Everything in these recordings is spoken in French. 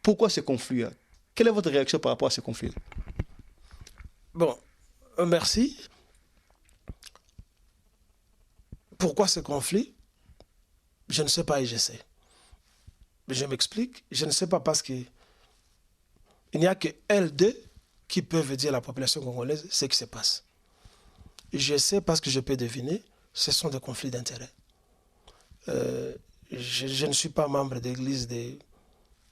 Pourquoi ce conflit? Quelle est votre réaction par rapport à ce conflit? Bon, merci. Pourquoi ce conflit? Je ne sais pas et je sais. Je m'explique. Je ne sais pas parce que il n'y a que elles deux qui peuvent dire à la population congolaise ce qui se passe. Je sais parce que je peux deviner, ce sont des conflits d'intérêts. Je ne suis pas membre de l'église de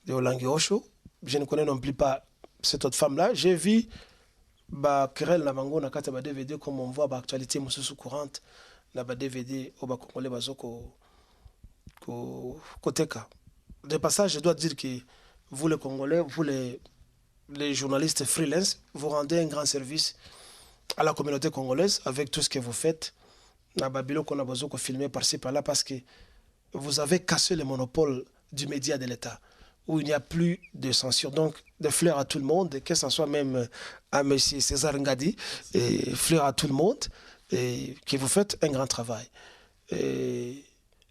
Olangi Osho. Je ne connais non plus pas cette autre femme-là. J'ai vu querelle na bango na kata ba DVD comme on voit l'actualité mususu courante na ba DVD au ba congolais bazoko koteka. De passage, je dois dire que vous les Congolais, vous les journalistes freelance, vous rendez un grand service à la communauté congolaise avec tout ce que vous faites. Na babilo qu'on a besoin de filmer par-ci par-là parce que vous avez cassé le monopole du média de l'État où il n'y a plus de censure. Donc, des fleurs à tout le monde, que ce soit même à M. César Ngadi, et fleurs à tout le monde, et que vous faites un grand travail. Et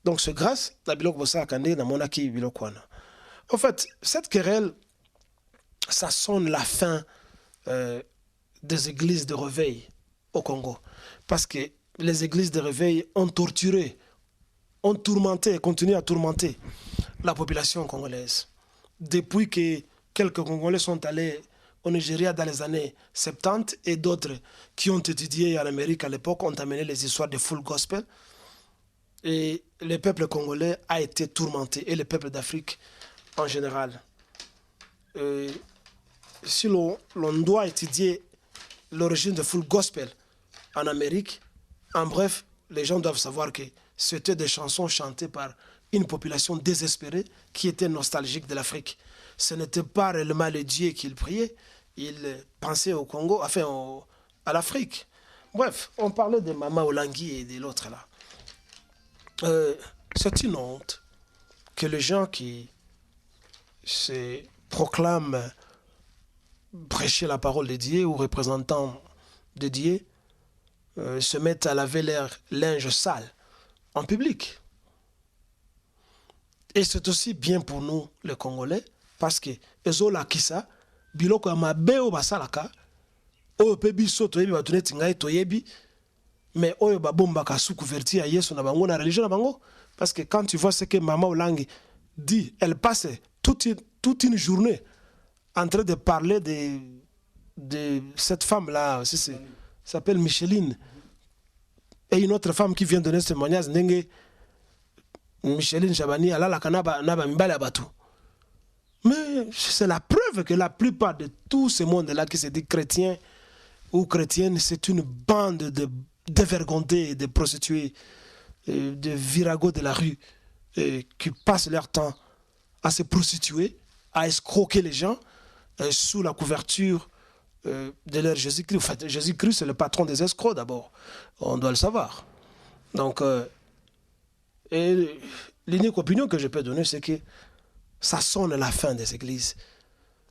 donc, c'est grâce à Bilok Bossa Akande, na Monaki Bilokwana. En fait, cette querelle, ça sonne la fin des églises de réveil au Congo. Parce que les églises de réveil ont torturé, ont tourmenté et continuent à tourmenter la population congolaise. Depuis que quelques Congolais sont allés au Nigeria dans les années 70 et d'autres qui ont étudié en Amérique à l'époque ont amené les histoires de full gospel. Et le peuple congolais a été tourmenté et le peuple d'Afrique en général. Si l'on doit étudier l'origine de full gospel en Amérique, en bref, les gens doivent savoir que c'était des chansons chantées par une population désespérée qui était nostalgique de l'Afrique. Ce n'était pas réellement le Dieu qu'il priait, il pensait au Congo, enfin à l'Afrique. Bref, on parlait de Mama Olangi et de l'autre là. C'est une honte que les gens qui se proclament prêcher la parole de Dieu ou représentants de Dieu se mettent à laver leur linge sale en public. Et c'est aussi bien pour nous, les Congolais, parce que ezola kisa biloko ya mabe o basalaka oyo pe biso toyebi bato neti ngai toyebi mais oyo babombaka sous couverture ya Yesu na bango na religion na bango. Parce que quand tu vois ce que Mama Olangi dit, elle passe toute une journée en train de parler de cette femme-là, s'appelle Micheline, et une autre femme qui vient donner ce témoignage, Micheline Chabani, mais c'est la preuve que la plupart de tout ce monde-là qui se dit chrétien ou chrétienne, c'est une bande de dévergondés, de prostituées, de viragos de la rue, qui passent leur temps à se prostituer, à escroquer les gens sous la couverture de leur Jésus-Christ. En fait, Jésus-Christ, c'est le patron des escrocs d'abord. On doit le savoir. Donc, et l'unique opinion que je peux donner, c'est que ça sonne la fin des églises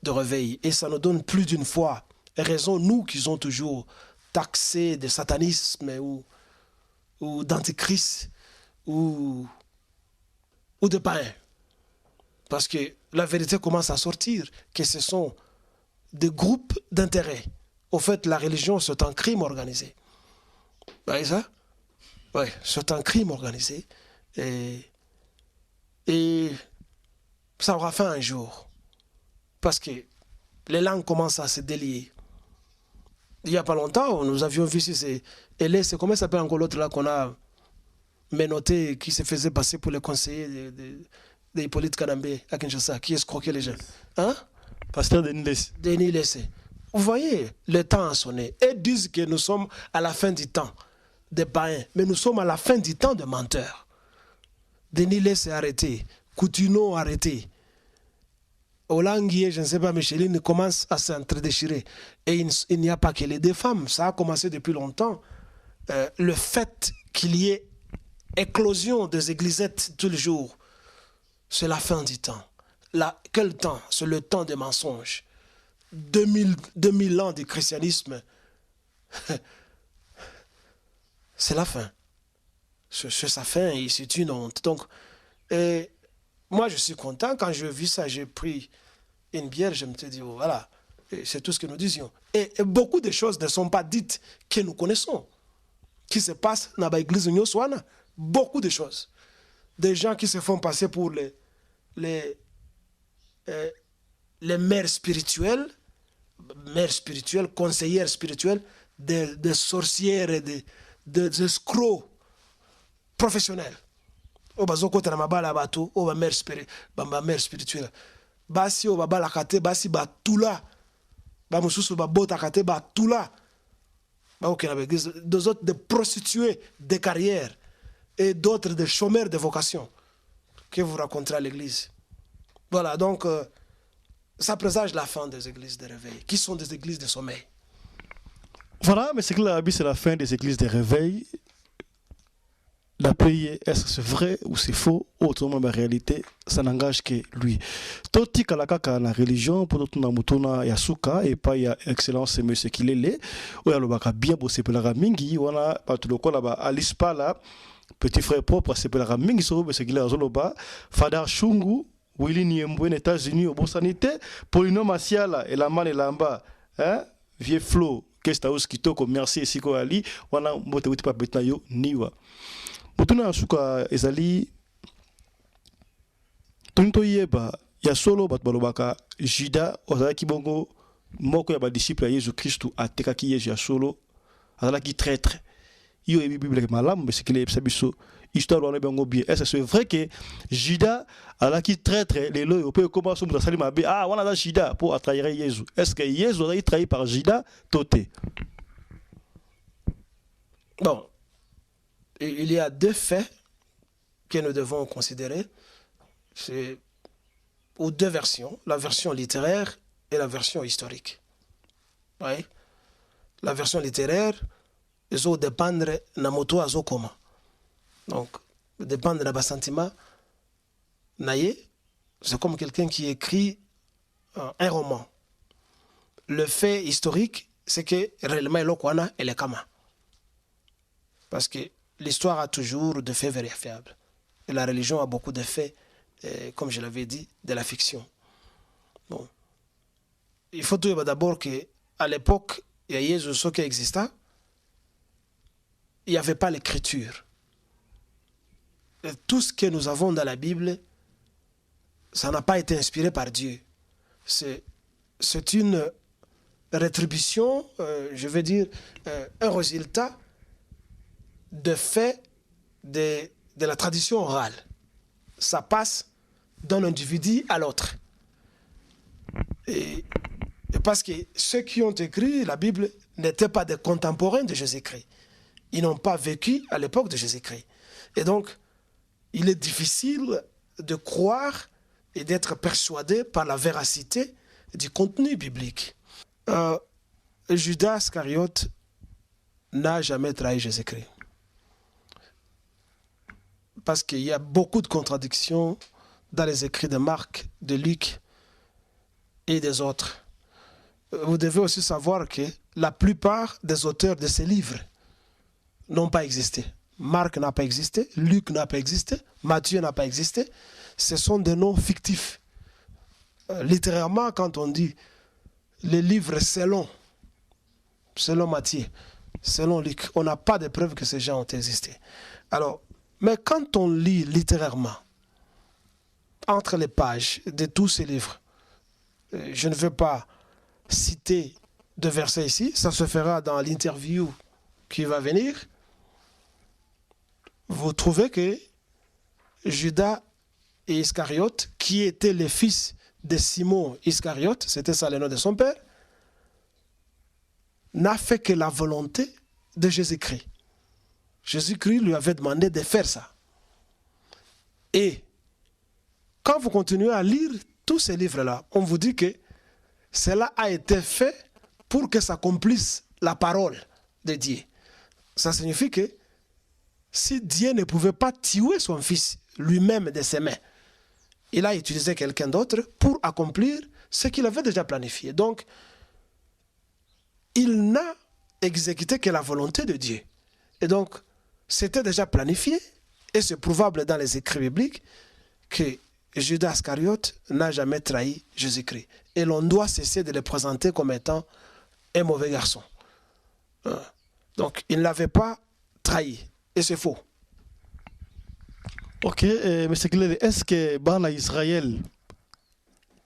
de réveil. Et ça nous donne plus d'une fois raison, nous qui ont toujours taxé de satanisme ou d'antichrist ou de païens. Parce que la vérité commence à sortir, que ce sont des groupes d'intérêt. Au fait, la religion, c'est un crime organisé. Vous voyez ça? Oui, c'est un crime organisé. Et ça aura fin un jour. Parce que les langues commencent à se délier. Il n'y a pas longtemps, nous avions vu ici, c'est comment s'appelle encore l'autre là qu'on a menotté, qui se faisait passer pour le conseiller de Hippolyte Kanambe à Kinshasa, qui escroquait les gens. Hein? Pasteur Denis Lessé. Denis Lessé. Vous voyez, le temps a sonné. Et disent que nous sommes à la fin du temps des païens, mais nous sommes à la fin du temps de menteurs. Denis Lessé arrêté, Coutinho arrêté. Olangi, je ne sais pas, Micheline commence à s'entredéchirer. Et il n'y a pas que les deux femmes. Ça a commencé depuis longtemps. Le fait qu'il y ait éclosion des églisettes tous les jours, c'est la fin du temps. Quel temps? C'est le temps des mensonges. 2000 ans du christianisme, c'est la fin. C'est sa fin et c'est une honte. Donc, moi je suis content. Quand j'ai vu ça, j'ai pris une bière, je me suis dit, oh, voilà, c'est tout ce que nous disions. Et beaucoup de choses ne sont pas dites que nous connaissons, qui se passent dans l'église Nyoswana. Beaucoup de choses. Des gens qui se font passer pour les mères spirituelles, conseillères spirituelles, des sorcières et des escrocs professionnels. O bazokota na mabala bato o ba mère spirituelle. Basi o babala kate basi batula. Ba mususu ba bota kate batula. Ba okena l'église, deux autres des prostituées de carrière et d'autres des chômeurs de vocation que vous raconterez à l'église. Voilà, donc ça présage la fin des églises de réveil, qui sont des églises de sommeil. Voilà, mais c'est que la Bible, c'est la fin des églises de réveil. La prière, est-ce que c'est vrai ou c'est faux? Autrement, en réalité, ça n'engage que lui. Toti kalakaka la religion, pour tout na mutuna yasuka et pas ya excellence c'est monsieur qu'il est ou ya lobaka bien bossé pour la mingi, wana patuloko là-bas alispa là, petit frère propre c'est pour la mingi sur monsieur qu'il est zoloba, Fadar Shungu, Willy Niembwe, États-Unis, au Bonsanité, Polino Masiala et la man et lamba, hein, vieux Flo, Kestaus Kitoko, merci Siko Ali, wana mbote wuti pa betnayo niwa. Mutuna suka ezali tonto yeba ya solo bat balobaka Juda ozalaki bongo moko ya ba disciple ya Jésus Christ atekaki Yesu ya solo azalaki traître yo ebi bible malamu mais c'est que les biso histoire wana bango bien est-ce que c'est vrai que Juda azalaki traître lelo yo peut comment somo sali mabe ah wana za Juda pour attraire Jésus est-ce que Jésus a été trahi par Juda toté? Bon, il y a deux faits que nous devons considérer. C'est aux deux versions, la version littéraire et la version historique. Oui. La version littéraire, ils ont dépendre na moto azo koma. Donc, dépendre de sentiment naye, c'est comme quelqu'un qui écrit un roman. Le fait historique, c'est que réellement l'okwana elle est kama. Parce que l'histoire a toujours des faits vérifiables. Et la religion a beaucoup de faits, comme je l'avais dit, de la fiction. Bon. Il faut dire d'abord qu'à l'époque, il y a Jésus qui existait, il n'y avait pas l'écriture. Et tout ce que nous avons dans la Bible, ça n'a pas été inspiré par Dieu. C'est une rétribution, je veux dire, un résultat de fait de la tradition orale. Ça passe d'un individu à l'autre. Et parce que ceux qui ont écrit la Bible n'étaient pas des contemporains de Jésus-Christ. Ils n'ont pas vécu à l'époque de Jésus-Christ. Et donc, il est difficile de croire et d'être persuadé par la véracité du contenu biblique. Judas Iscariote n'a jamais trahi Jésus-Christ. Parce qu'il y a beaucoup de contradictions dans les écrits de Marc, de Luc et des autres. Vous devez aussi savoir que la plupart des auteurs de ces livres n'ont pas existé. Marc n'a pas existé, Luc n'a pas existé, Matthieu n'a pas existé. Ce sont des noms fictifs. Littéralement, quand on dit les livres selon Matthieu, selon Luc, on n'a pas de preuves que ces gens ont existé. Alors, mais quand on lit littérairement, entre les pages de tous ces livres, je ne veux pas citer de versets ici, ça se fera dans l'interview qui va venir. Vous trouvez que Judas et Iscariote, qui étaient les fils de Simon Iscariote, c'était ça le nom de son père, n'a fait que la volonté de Jésus-Christ. Jésus-Christ lui avait demandé de faire ça. Et quand vous continuez à lire tous ces livres-là, on vous dit que cela a été fait pour que s'accomplisse la parole de Dieu. Ça signifie que si Dieu ne pouvait pas tuer son fils lui-même de ses mains, il a utilisé quelqu'un d'autre pour accomplir ce qu'il avait déjà planifié. Donc, il n'a exécuté que la volonté de Dieu. Et donc, c'était déjà planifié, et c'est prouvable dans les écrits bibliques que Judas Iscariote n'a jamais trahi Jésus-Christ. Et l'on doit cesser de le présenter comme étant un mauvais garçon. Donc, il ne l'avait pas trahi. Et c'est faux. Ok, mais c'est clair. Est-ce que Bana Israël,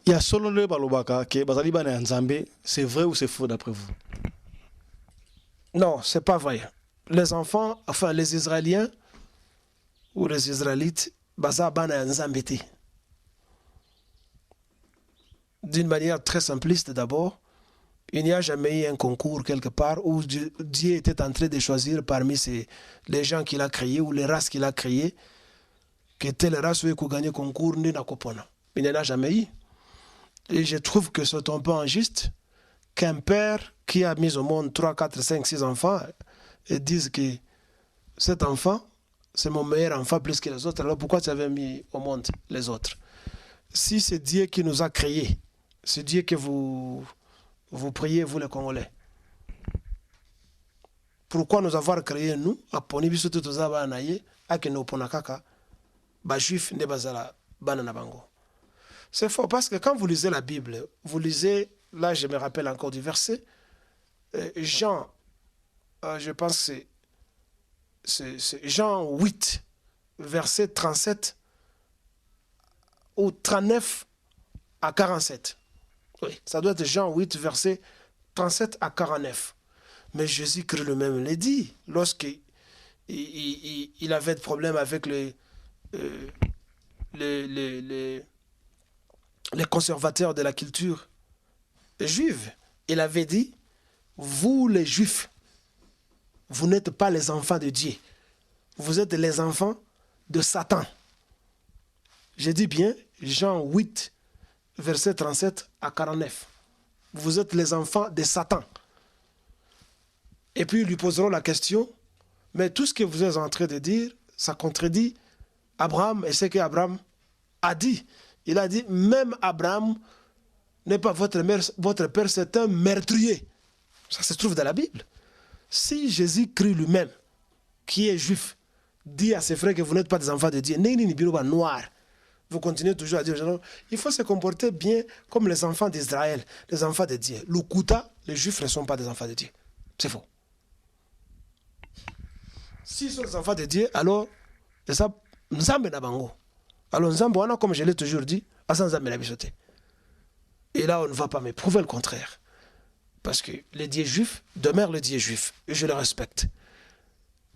il y a solo le balobaka, que Bazali Bana Nzambe, c'est vrai ou c'est faux d'après vous? Non, c'est pas vrai. Les enfants, enfin les Israéliens ou les Israélites, Baza Bana Nzambete. D'une manière très simpliste d'abord, il n'y a jamais eu un concours quelque part où Dieu était en train de choisir parmi les gens qu'il a créés ou les races qu'il a créées, que telle race qui a gagné le concours, il n'y en a jamais eu. Et je trouve que c'est un peu injuste qu'un père qui a mis au monde 3, 4, 5, 6 enfants et dise que cet enfant, c'est mon meilleur enfant plus que les autres, alors pourquoi tu avais mis au monde les autres? Si c'est Dieu qui nous a créés, c'est Dieu que vous priez, vous les Congolais. Pourquoi nous avoir créé, nous, à Ponibiso Tutozaba Anaye, à Keno Ponakaka, Juif ne bazala banana bango. C'est faux parce que quand vous lisez la Bible, vous lisez, là je me rappelle encore du verset, Jean, je pense que c'est Jean 8, verset 37 ou 39 à 47. Oui, ça doit être Jean 8, verset 37 à 49. Mais Jésus-Christ lui-même l'a dit, lorsqu'il avait des problèmes avec les conservateurs de la culture juive. Il avait dit, vous les Juifs, vous n'êtes pas les enfants de Dieu. Vous êtes les enfants de Satan. Je dis bien, Jean 8, verset 37 à 49. Vous êtes les enfants de Satan. Et puis ils lui poseront la question, mais tout ce que vous êtes en train de dire, ça contredit Abraham et ce qu'Abraham a dit. Il a dit, même Abraham n'est pas votre père, c'est un meurtrier. Ça se trouve dans la Bible. Si Jésus-Christ lui-même, qui est juif, dit à ses frères que vous n'êtes pas des enfants de Dieu, noir, vous continuez toujours à dire, il faut se comporter bien comme les enfants d'Israël, les enfants de Dieu. Le Kouta, les juifs ne sont pas des enfants de Dieu. C'est faux. S'ils sont des enfants de Dieu, alors, ça, Nzambe na bango. Alors Nzambe, comme je l'ai toujours dit, Nzambe na bisoté. Et là, on ne va pas me prouver le contraire. Parce que le Dieu juif demeure le Dieu juif. Et je le respecte.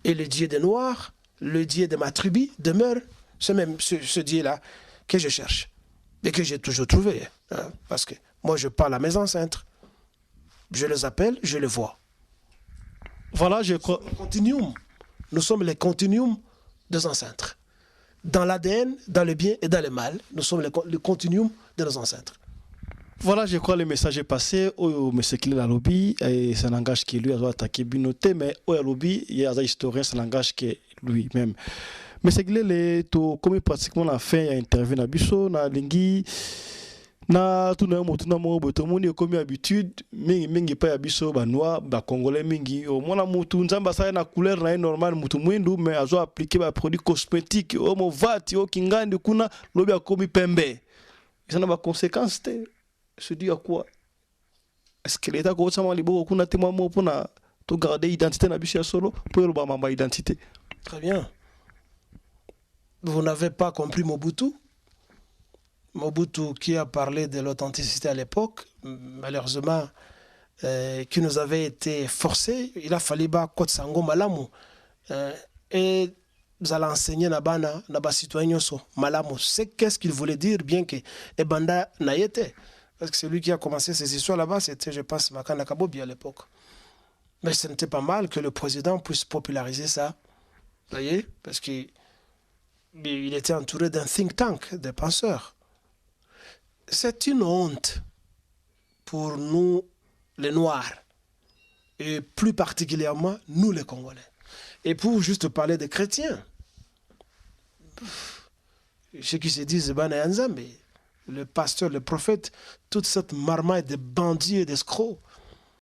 Et le Dieu des Noirs, le Dieu de ma tribu, demeure ce Dieu-là que je cherche. Et que j'ai toujours trouvé. Hein, parce que moi, je parle à mes ancêtres. Je les appelle, je les vois. Voilà, je crois. Nous sommes les continuums des ancêtres. Dans l'ADN, dans le bien et dans le mal, nous sommes le continuum de nos ancêtres. Voilà, je crois le message est passé. Au monsieur qui est à lobby, et ça n'engage que lui à attaquer Binoté, mais au lobby, il y a des historiens, ça n'engage que lui-même. Mais c'est que les tout comme pratiquement la fin, il y a intervenu à Bisso, na Lingi, na tout na mo tout monde comme habitude, mingi pas ya Bisso ba noir, ba congolais mingi. Au moins la mutu nzamba ça na couleur na normal mutu mwindu, mais azo appliquer ba produits cosmétiques, au mo vati, au kingandi kuna lobby a komi pembe. Ça n'a pas conséquence. Se dit à quoi? Est-ce que l'État a un libo qu'on a témoin pour garder l'identité na solo pour le bama identité? Très bien. Vous n'avez pas compris Mobutu. Mobutu qui a parlé de l'authenticité à l'époque, malheureusement, qui nous avait été forcé. Il a fallu ba Côte Sango Malamu. Et vous allez enseigner nabana naba citoyen so Malamu. C'est qu'est-ce qu'il voulait dire, bien que Ebanda n'a été. Parce que celui qui a commencé ces histoires là-bas, c'était, je pense, Makana Kabobi à l'époque. Mais ce n'était pas mal que le président puisse populariser ça. Vous voyez? Parce qu'il était entouré d'un think tank, de penseurs. C'est une honte pour nous, les Noirs, et plus particulièrement nous, les Congolais. Et pour juste parler des chrétiens, ceux qui se disent Bana Nzambe, le pasteur, le prophète, toute cette marmaille de bandits et d'escrocs,